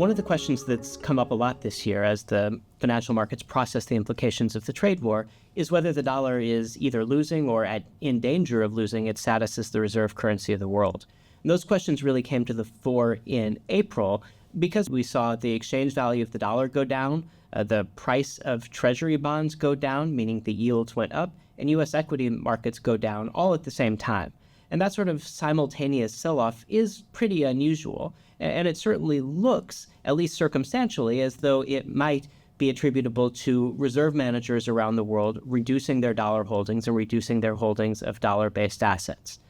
One of the questions that's come up a lot this year as the financial markets process the implications of the trade war is whether the dollar is either losing or in danger of losing its status as the reserve currency of the world. And those questions really came to the fore in April because we saw the exchange value of the dollar go down, the price of treasury bonds go down, meaning the yields went up, and U.S. equity markets go down all at the same time. And that sort of simultaneous sell-off is pretty unusual. And it certainly looks, at least circumstantially, as though it might be attributable to reserve managers around the world reducing their dollar holdings and reducing their holdings of dollar-based assets.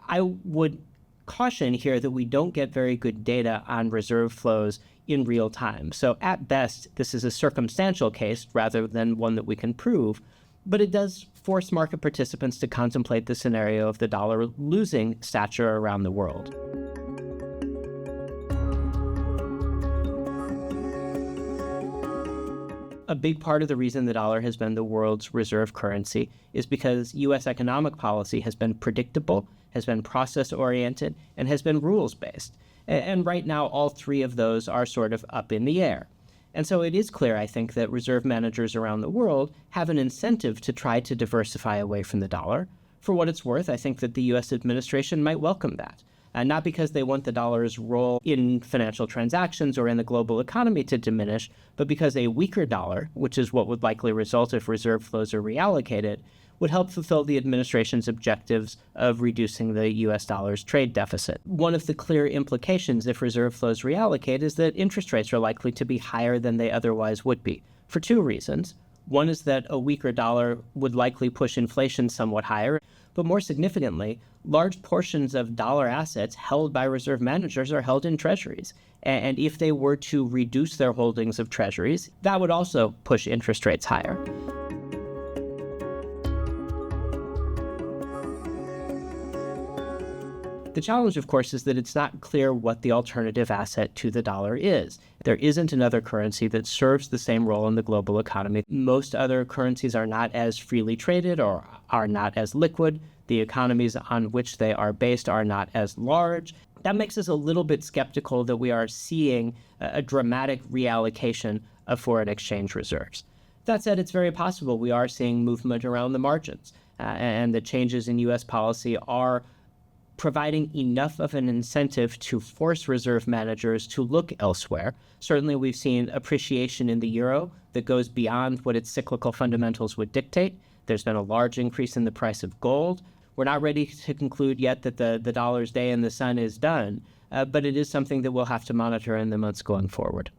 I would caution here that we don't get very good data on reserve flows in real time. So at best, this is a circumstantial case rather than one that we can prove, but it does force market participants to contemplate the scenario of the dollar losing stature around the world. A big part of the reason the dollar has been the world's reserve currency is because U.S. economic policy has been predictable, has been process-oriented, and has been rules-based. And right now, all three of those are sort of up in the air. And so it is clear, I think, that reserve managers around the world have an incentive to try to diversify away from the dollar. For what it's worth, I think that the U.S. administration might welcome that. Not because they want the dollar's role in financial transactions or in the global economy to diminish, but because a weaker dollar, which is what would likely result if reserve flows are reallocated, would help fulfill the administration's objectives of reducing the U.S. dollar's trade deficit. One of the clear implications if reserve flows reallocate is that interest rates are likely to be higher than they otherwise would be, for two reasons. One is that a weaker dollar would likely push inflation somewhat higher, but more significantly, large portions of dollar assets held by reserve managers are held in treasuries. And if they were to reduce their holdings of treasuries, that would also push interest rates higher. The challenge, of course, is that it's not clear what the alternative asset to the dollar is. There isn't another currency that serves the same role in the global economy. Most other currencies are not as freely traded or are not as liquid. The economies on which they are based are not as large. That makes us a little bit skeptical that we are seeing a dramatic reallocation of foreign exchange reserves. That said, it's very possible we are seeing movement around the margins, and the changes in U.S. policy are providing enough of an incentive to force reserve managers to look elsewhere. Certainly, we've seen appreciation in the euro that goes beyond what its cyclical fundamentals would dictate. There's been a large increase in the price of gold. We're not ready to conclude yet that the dollar's day in the sun is done, but it is something that we'll have to monitor in the months going forward.